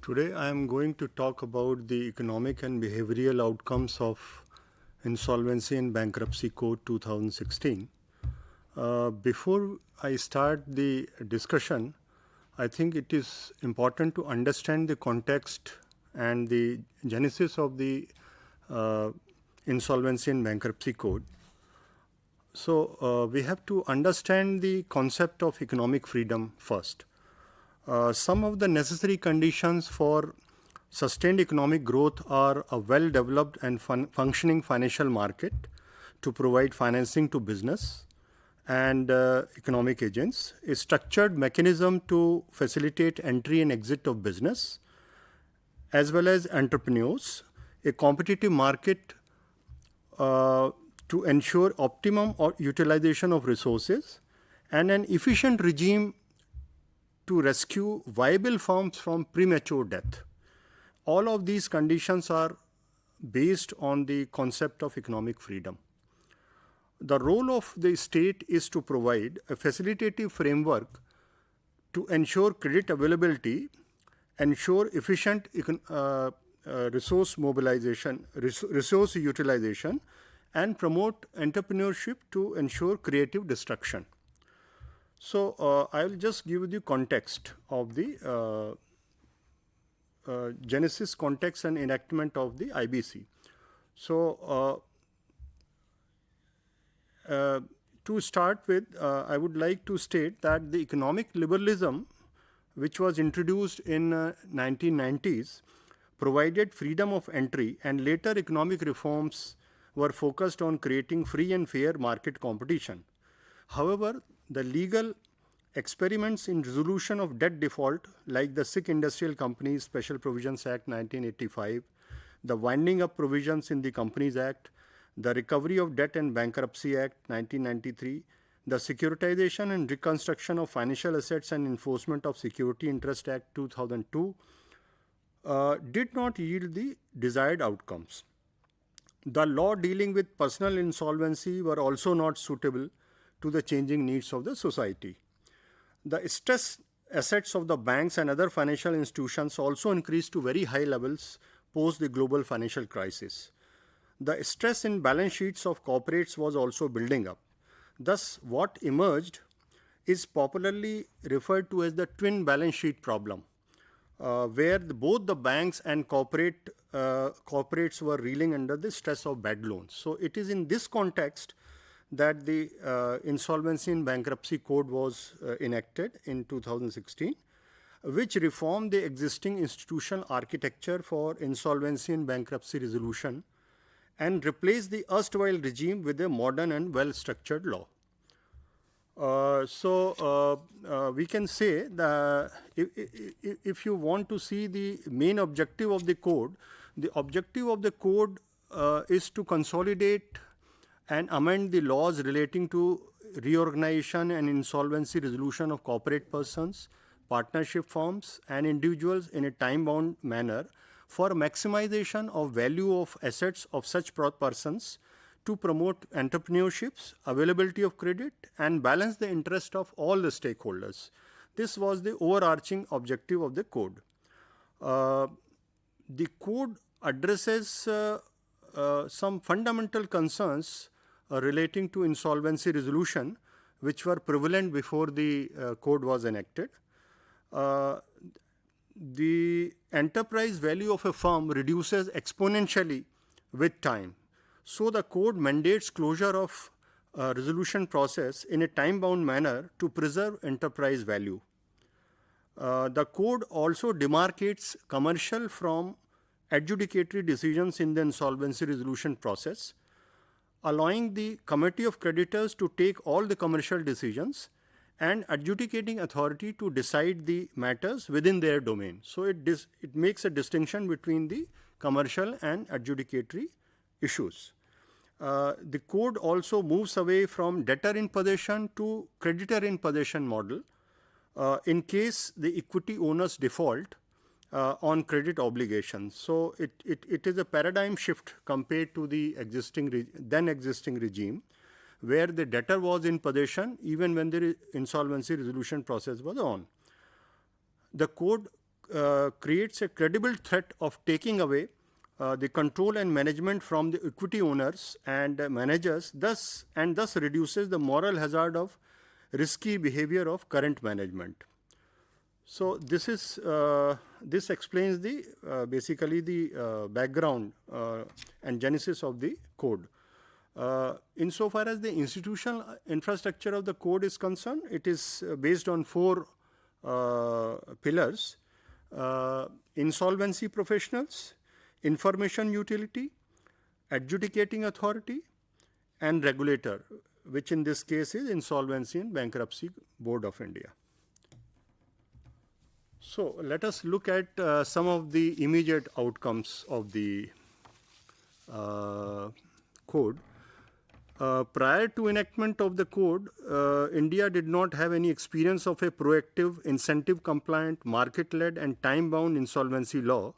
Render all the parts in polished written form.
Today I am going to talk about the economic and behavioral outcomes of Insolvency and Bankruptcy Code 2016. Before I start the discussion, I think it is important to understand the context and the genesis of the uh, Insolvency and Bankruptcy Code. So, we have to understand the concept of economic freedom first. Some of the necessary conditions for sustained economic growth are a well developed and functioning financial market to provide financing to business and economic agents, a structured mechanism to facilitate entry and exit of business, as well as entrepreneurs, a competitive market uh, to ensure optimum utilization of resources, and an efficient regime to rescue viable firms from premature death. All of these conditions are based on the concept of economic freedom. The role of the state is to provide a facilitative framework to ensure credit availability, ensure efficient resource mobilization, resource utilization, and promote entrepreneurship to ensure creative destruction. So, I will just give you the context of the genesis, context, and enactment of the IBC. So, to start with, I would like to state that the economic liberalism, which was introduced in 1990s, provided freedom of entry, and later economic reforms were focused on creating free and fair market competition. However, the legal experiments in resolution of debt default, like the Sikh Industrial Companies Special Provisions Act 1985, the winding up provisions in the Companies Act, the Recovery of Debt and Bankruptcy Act 1993, the Securitization and Reconstruction of Financial Assets and Enforcement of Security Interest Act 2002, did not yield the desired outcomes. The law dealing with personal insolvency were also not suitable to the changing needs of the society. The stress assets of the banks and other financial institutions also increased to very high levels post the global financial crisis. The stress in balance sheets of corporates was also building up. Thus, what emerged is popularly referred to as the twin balance sheet problem, where both the banks and corporates were reeling under the stress of bad loans. So, it is in this context that the Insolvency and Bankruptcy Code was enacted in 2016, which reformed the existing institutional architecture for insolvency and bankruptcy resolution and replaced the erstwhile regime with a modern and well structured law. We can say that if you want to see the main objective of the code, the objective of the code is to consolidate and amend the laws relating to reorganization and insolvency resolution of corporate persons, partnership firms, and individuals in a time bound manner for maximization of value of assets of such persons to promote entrepreneurships, availability of credit, and balance the interest of all the stakeholders. This was the overarching objective of the code. The code addresses some fundamental concerns relating to insolvency resolution, which were prevalent before the code was enacted. The enterprise value of a firm reduces exponentially with time. So, the code mandates closure of resolution process in a time-bound manner to preserve enterprise value. The code also demarcates commercial from adjudicatory decisions in the insolvency resolution process, allowing the committee of creditors to take all the commercial decisions and adjudicating authority to decide the matters within their domain. So, it makes a distinction between the commercial and adjudicatory issues. The code also moves away from debtor in possession to creditor in possession model in case the equity owners default on credit obligations. So, it is a paradigm shift compared to the then existing regime, where the debtor was in possession even when the insolvency resolution process was on. The code creates a credible threat of taking away the control and management from the equity owners and managers, thus reduces the moral hazard of risky behavior of current management. So this explains the basically the background and genesis of the code. Insofar as the institutional infrastructure of the code is concerned, it is based on four pillars: insolvency professionals, information utility, adjudicating authority, and regulator, which in this case is Insolvency and Bankruptcy Board of India. So let us look at some of the immediate outcomes of the code. Prior to enactment of the code, India did not have any experience of a proactive, incentive-compliant, market-led and time-bound insolvency law.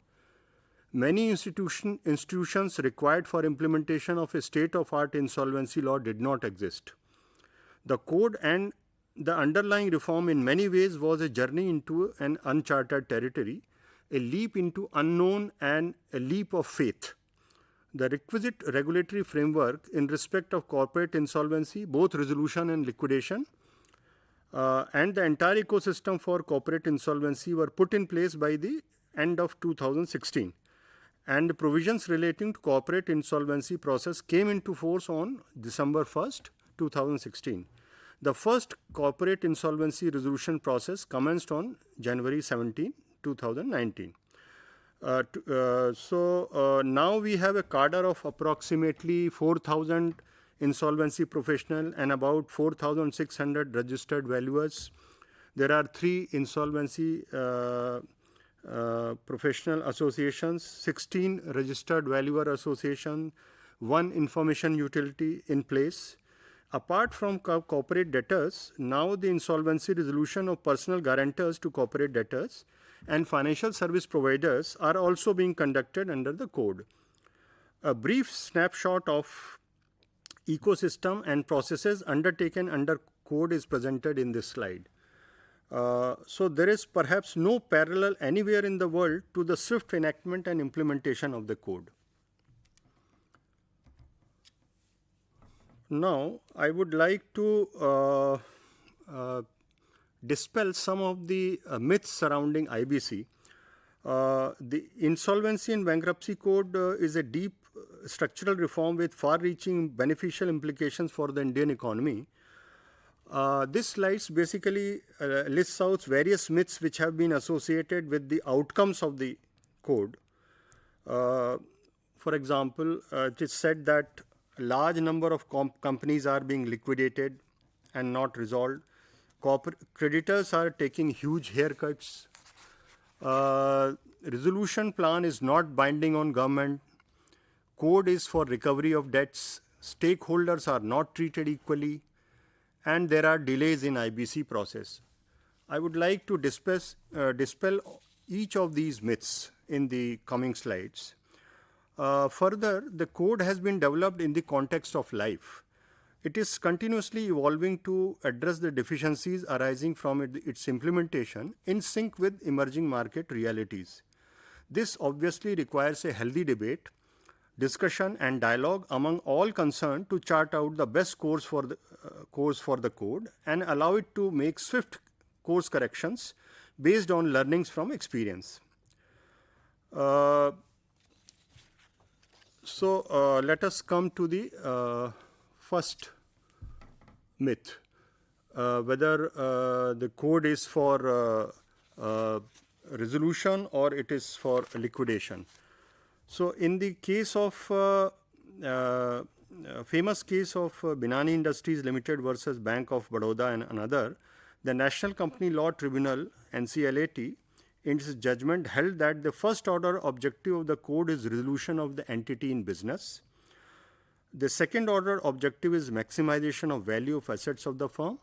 Many institutions required for implementation of a state-of-art insolvency law did not exist. The code and the underlying reform in many ways was a journey into an uncharted territory, a leap into unknown and a leap of faith. The requisite regulatory framework in respect of corporate insolvency, both resolution and liquidation, and the entire ecosystem for corporate insolvency were put in place by the end of 2016. And the provisions relating to corporate insolvency process came into force on December 1st, 2016. The first corporate insolvency resolution process commenced on January 17, 2019. Now we have a cadre of approximately 4,000 insolvency professionals and about 4,600 registered valuers. There are 3 insolvency professional associations, 16 registered valuer association, 1 information utility in place. Apart from corporate debtors, now the insolvency resolution of personal guarantors to corporate debtors and financial service providers are also being conducted under the code. A brief snapshot of ecosystem and processes undertaken under code is presented in this slide. So there is perhaps no parallel anywhere in the world to the swift enactment and implementation of the code. Now, I would like to dispel some of the myths surrounding IBC. The Insolvency and Bankruptcy Code is a deep structural reform with far-reaching beneficial implications for the Indian economy. This slide basically lists out various myths which have been associated with the outcomes of the code. For example, it is said that a large number of companies are being liquidated and not resolved. Creditors are taking huge haircuts. Resolution plan is not binding on government. Code is for recovery of debts. Stakeholders are not treated equally. And there are delays in IBC process. I would like to dispel each of these myths in the coming slides. Further, the code has been developed in the context of life. It is continuously evolving to address the deficiencies arising from its implementation in sync with emerging market realities. This obviously requires a healthy debate, discussion and dialogue among all concerned to chart out the best course for the code and allow it to make swift course corrections based on learnings from experience. Let us come to the first myth, whether the code is for resolution or it is for liquidation. So in the case of famous case of Binani Industries Limited versus Bank of Baroda and another, the National Company Law Tribunal NCLAT in its judgment held that the first order objective of the code is resolution of the entity in business. The second order objective is maximization of value of assets of the firm.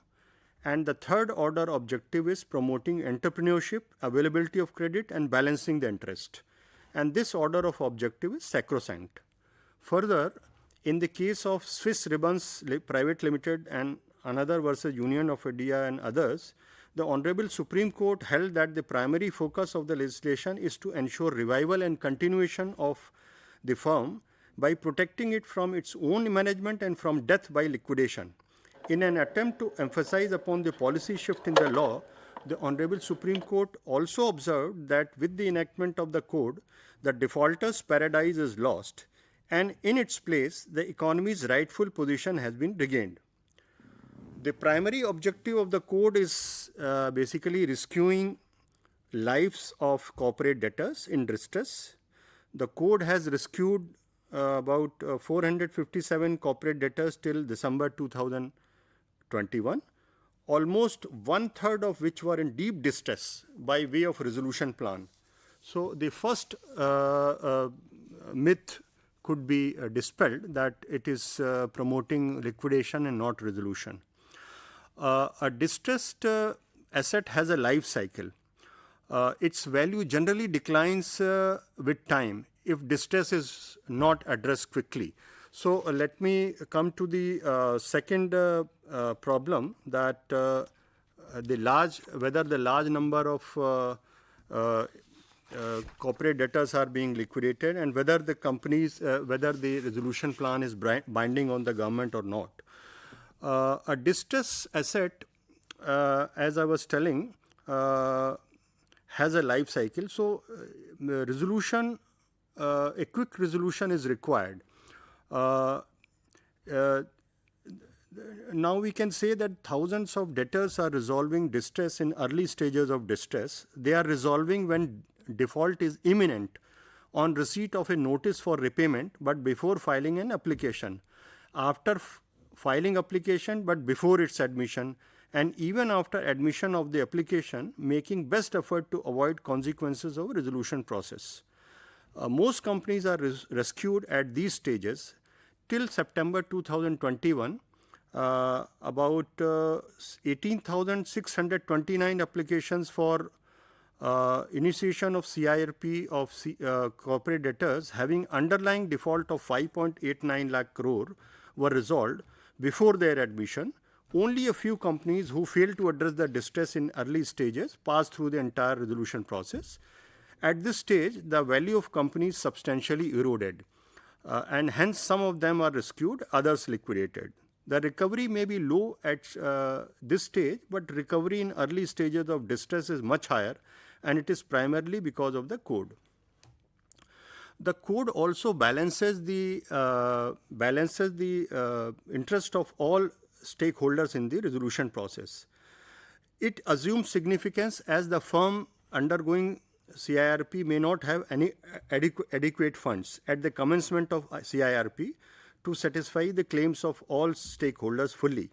And the third order objective is promoting entrepreneurship, availability of credit and balancing the interest. And this order of objective is sacrosanct. Further, in the case of Swiss Ribbons Private Limited and another versus Union of India and others, the Honorable Supreme Court held that the primary focus of the legislation is to ensure revival and continuation of the firm by protecting it from its own management and from death by liquidation. In an attempt to emphasize upon the policy shift in the law, the Honorable Supreme Court also observed that with the enactment of the code, the defaulter's paradise is lost, and in its place, the economy's rightful position has been regained. The primary objective of the code is basically rescuing lives of corporate debtors in distress. The code has rescued about 457 corporate debtors till December 2021, almost 1/3 of which were in deep distress by way of resolution plan. So the first myth could be dispelled, that it is promoting liquidation and not resolution. A distressed asset has a life cycle. Its value generally declines with time if distress is not addressed quickly. So let me come to the second problem, that whether the large number of corporate debtors are being liquidated, and whether the whether the resolution plan is binding on the government or not. A distress asset, as I was telling, has a life cycle. So resolution, a quick resolution is required. Now we can say that thousands of debtors are resolving distress in early stages of distress. They are resolving when default is imminent on receipt of a notice for repayment, but before filing an application. After filing application, but before its admission, and even after admission of the application, making best effort to avoid consequences of resolution process. Most companies are rescued at these stages. Till September 2021, about 18,629 applications for initiation of CIRP of corporate debtors having underlying default of 5.89 lakh crore were resolved before their admission. Only a few companies who failed to address the distress in early stages passed through the entire resolution process. At this stage, the value of companies substantially eroded, and hence some of them are rescued, others liquidated. The recovery may be low at this stage, but recovery in early stages of distress is much higher, and it is primarily because of the code. The code also balances the interest of all stakeholders in the resolution process. It assumes significance as the firm undergoing CIRP may not have any adequate funds at the commencement of CIRP to satisfy the claims of all stakeholders fully.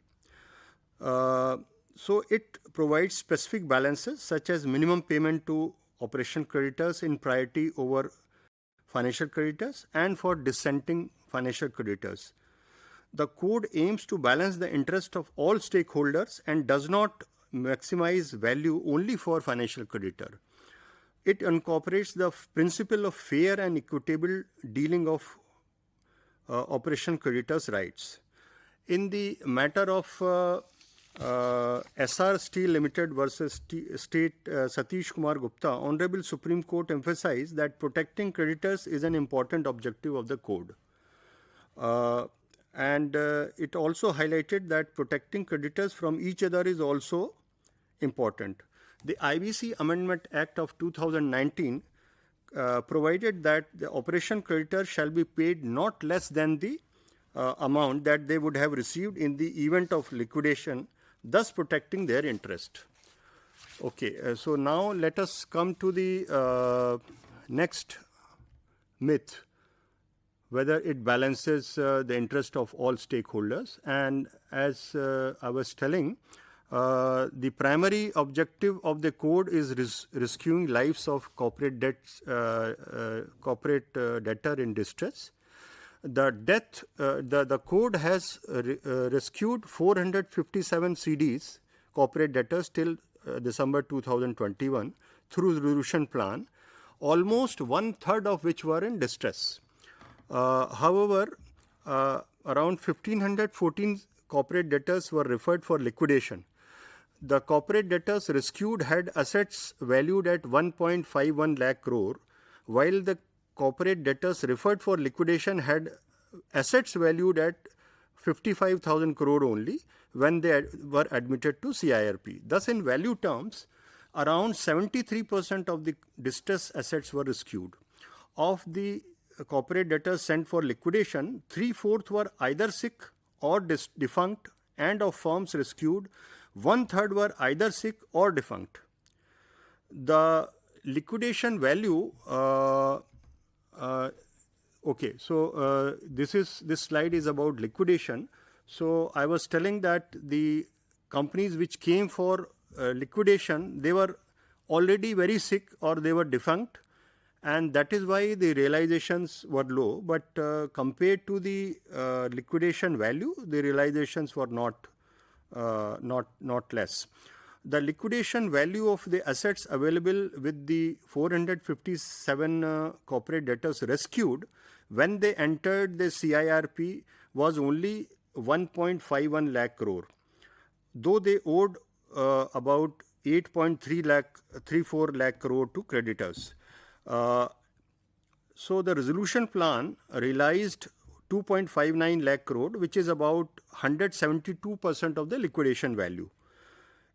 So it provides specific balances such as minimum payment to operational creditors in priority over financial creditors and for dissenting financial creditors. The code aims to balance the interest of all stakeholders and does not maximize value only for financial creditor. It incorporates the principle of fair and equitable dealing of operational creditors' rights. In the matter of SR Steel Limited versus State Satish Kumar Gupta, Honorable Supreme Court emphasized that protecting creditors is an important objective of the code. And it also highlighted that protecting creditors from each other is also important. The IBC Amendment Act of 2019 provided that the operation creditor shall be paid not less than the amount that they would have received in the event of liquidation, thus protecting their interest. Okay, so now let us come to the next myth, whether it balances the interest of all stakeholders. And as I was telling, the primary objective of the code is rescuing lives of corporate debtor in distress. The code has rescued 457 CDs, corporate debtors, till December 2021 through resolution plan, almost 1/3 of which were in distress. However, around 1,514 corporate debtors were referred for liquidation. the corporate debtors rescued had assets valued at 1.51 lakh crore, while the corporate debtors referred for liquidation had assets valued at 55,000 crore only when they were admitted to CIRP. Thus, in value terms, around 73% of the distressed assets were rescued. Of the corporate debtors sent for liquidation, 3/4 were either sick or defunct, and of firms rescued, 1/3 were either sick or defunct. The liquidation value, this slide is about liquidation. So I was telling that the companies which came for liquidation, they were already very sick or they were defunct, and that is why the realizations were low. But compared to the liquidation value, the realizations were not less. The liquidation value of the assets available with the 457 corporate debtors rescued when they entered the CIRP was only 1.51 lakh crore, though they owed about 8.34 lakh crore to creditors. So the resolution plan realized 2.59 lakh crore, which is about 172% of the liquidation value.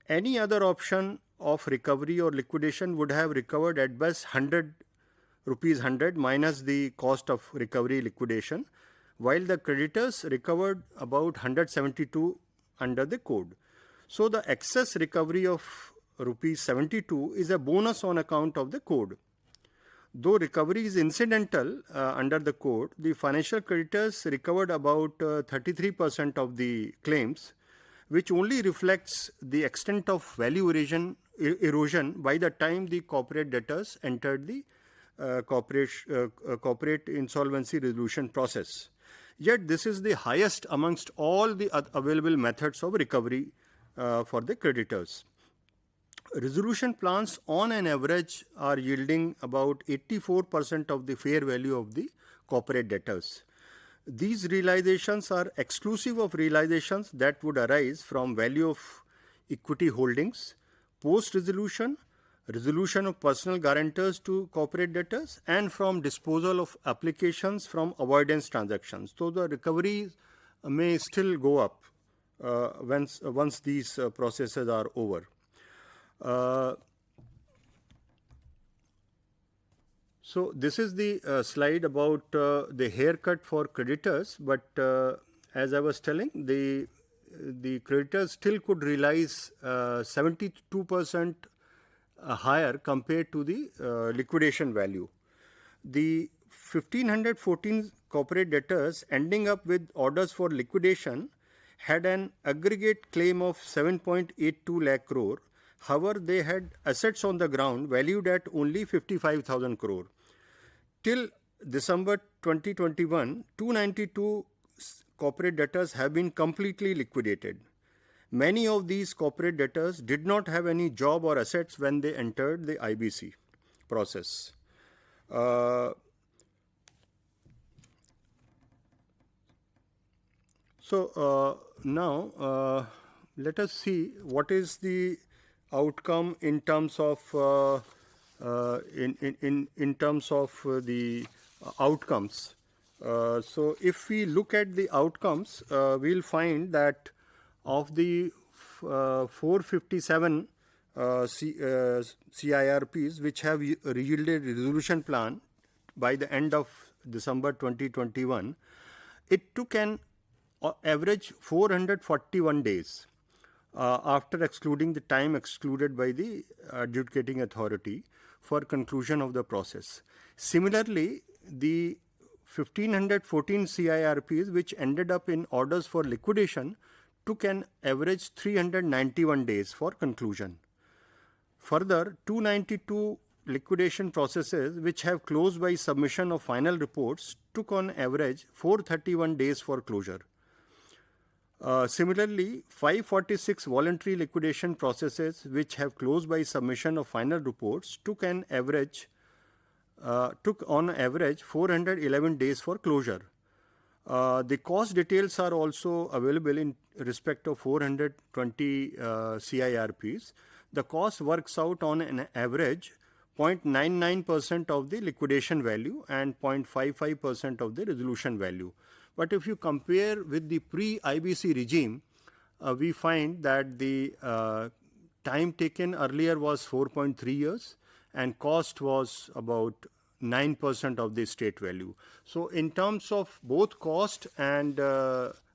Any other option of recovery or liquidation would have recovered at best rupees 100 minus the cost of recovery liquidation, while the creditors recovered about 172 under the code. So the excess recovery of rupees 72 is a bonus on account of the code. Though recovery is incidental under the code, the financial creditors recovered about 33% of the claims, which only reflects the extent of value erosion by the time the corporate debtors entered the corporate insolvency resolution process. Yet this is the highest amongst all the available methods of recovery for the creditors. Resolution plans on an average are yielding about 84% of the fair value of the corporate debtors. These realizations are exclusive of realizations that would arise from value of equity holdings, post-resolution, resolution of personal guarantors to corporate debtors, and from disposal of applications from avoidance transactions. So the recovery may still go up once these processes are over. So this is the slide about the haircut for creditors, but as I was telling, the creditors still could realize 72% higher compared to the liquidation value. The 1,514 corporate debtors ending up with orders for liquidation had an aggregate claim of 7.82 lakh crore. However, they had assets on the ground valued at only 55,000 crore. Till December 2021, 292 corporate debtors have been completely liquidated. Many of these corporate debtors did not have any job or assets when they entered the IBC process. Now let us see what is the outcome in terms of in terms of the outcomes. So if we look at the outcomes, we'll find that of the 457 CIRPs which have yielded resolution plan by the end of December 2021, it took an average 441 days after excluding the time excluded by the adjudicating authority for conclusion of the process. Similarly, the 1,514 CIRPs which ended up in orders for liquidation took an average 391 days for conclusion. Further, 292 liquidation processes which have closed by submission of final reports took on average 431 days for closure. Similarly, 546 voluntary liquidation processes which have closed by submission of final reports took on average 411 days for closure. The cost details are also available in respect of 420 CIRPs. The cost works out on an average 0.99% of the liquidation value and 0.55% of the resolution value. But if you compare with the pre-IBC regime, we find that the time taken earlier was 4.3 years and cost was about 9% of the state value. So in terms of both cost and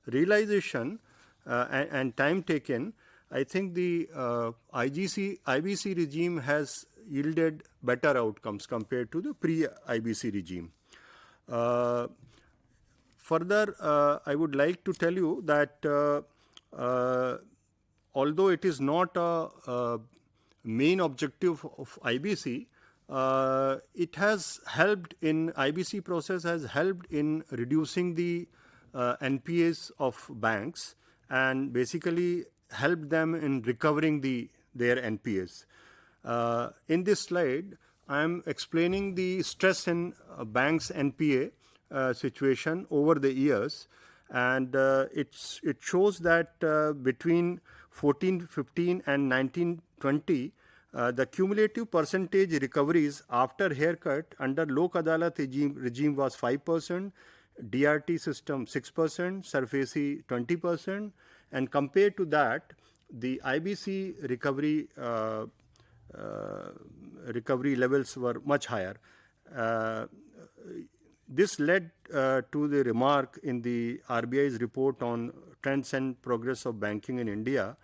realization and time taken, I think the IBC regime has yielded better outcomes compared to the pre-IBC regime. Further, I would like to tell you that although it is not a main objective of IBC, it has helped in IBC process has helped in reducing the NPAs of banks and basically helped them in recovering their NPAs. In this slide, I am explaining the stress in banks' NPA situation over the years, and it shows that between 1415 and 1920, the cumulative percentage recoveries after haircut under Lok Adalat regime was 5%, DRT system 6%, SARFAESI 20%, and compared to that, the IBC recovery levels were much higher. This led to the remark in the RBI's report on trends and progress of banking in India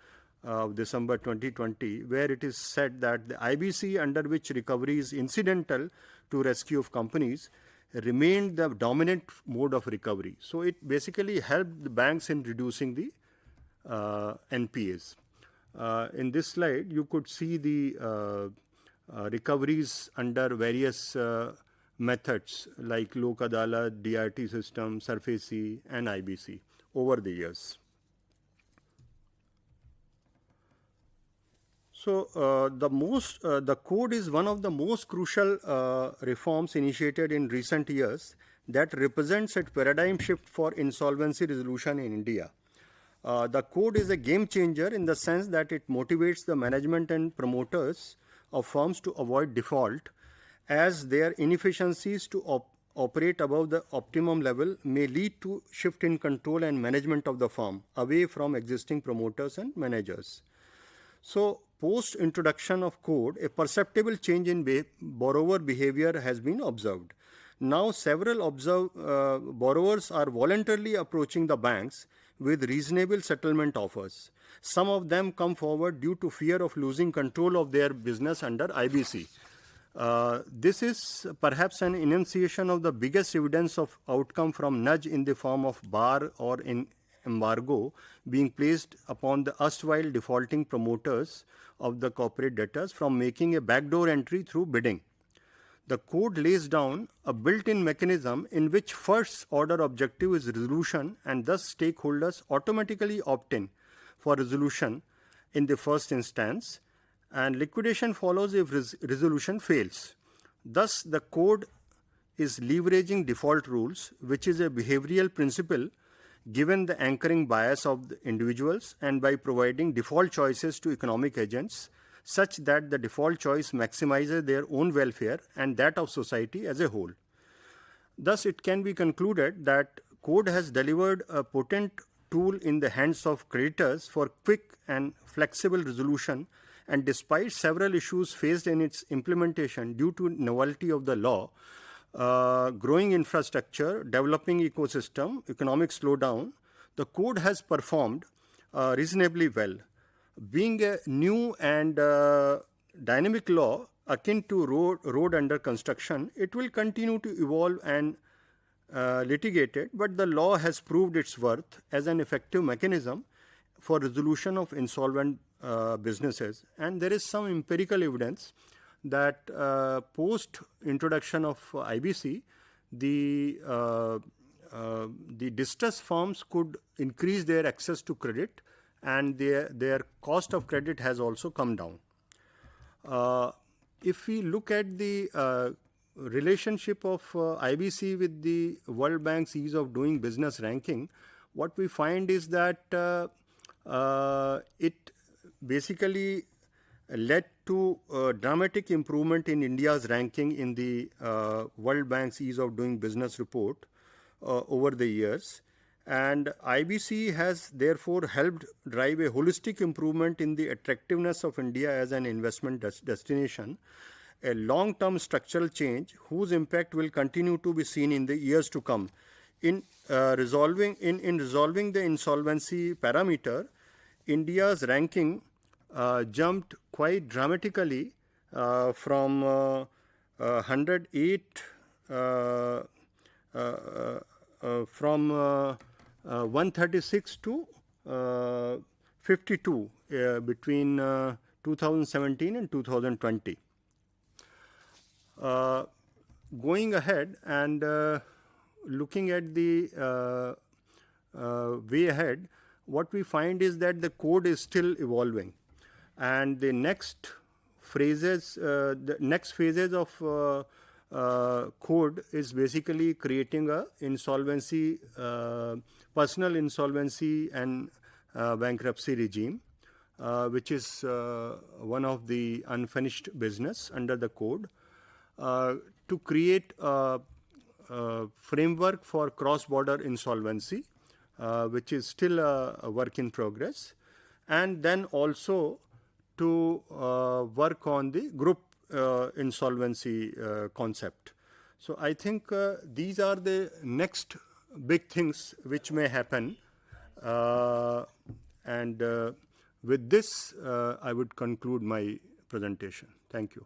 of December 2020, where it is said that the IBC under which recovery is incidental to rescue of companies remained the dominant mode of recovery. So it basically helped the banks in reducing the NPAs. In this slide, you could see the recoveries under various methods like Lok Adalat, DRT system, SARFAESI and IBC over the years. So the code is one of the most crucial reforms initiated in recent years that represents a paradigm shift for insolvency resolution in India. The code is a game changer in the sense that it motivates the management and promoters of firms to avoid default, as their inefficiencies to operate above the optimum level may lead to shift in control and management of the firm away from existing promoters and managers. So, post introduction of code, a perceptible change in borrower behavior has been observed. Now, several borrowers are voluntarily approaching the banks with reasonable settlement offers. Some of them come forward due to fear of losing control of their business under IBC. This is perhaps an enunciation of the biggest evidence of outcome from nudge in the form of bar or in embargo being placed upon the erstwhile defaulting promoters of the corporate debtors from making a backdoor entry through bidding. The code lays down a built-in mechanism in which first order objective is resolution, and thus stakeholders automatically opt in for resolution in the first instance, and liquidation follows if resolution fails. Thus, the code is leveraging default rules, which is a behavioral principle given the anchoring bias of the individuals, and by providing default choices to economic agents such that the default choice maximizes their own welfare and that of society as a whole. Thus, it can be concluded that code has delivered a potent tool in the hands of creditors for quick and flexible resolution, and despite several issues faced in its implementation due to novelty of the law, growing infrastructure, developing ecosystem, economic slowdown, the code has performed reasonably well. Being a new and dynamic law akin to road under construction, it will continue to evolve and litigated, but the law has proved its worth as an effective mechanism for resolution of insolvent businesses. And there is some empirical evidence that post introduction of IBC, the distressed firms could increase their access to credit, and their cost of credit has also come down. If we look at the relationship of IBC with the World Bank's ease of doing business ranking, what we find is that it basically led to a dramatic improvement in India's ranking in the World Bank's ease of doing business report over the years. And IBC has therefore helped drive a holistic improvement in the attractiveness of India as an investment destination, a long-term structural change whose impact will continue to be seen in the years to come. In resolving the insolvency parameter, India's ranking jumped quite dramatically from 108 from 136 to 52 between 2017 and 2020. Going ahead and looking at the way ahead, what we find is that the code is still evolving, and the next phases of code is basically creating a insolvency, personal insolvency and bankruptcy regime, which is one of the unfinished business under the code, to create a framework for cross-border insolvency, which is still a work in progress, and then also to work on the group insolvency concept. So I think these are the next big things which may happen, and with this I would conclude my presentation. Thank you.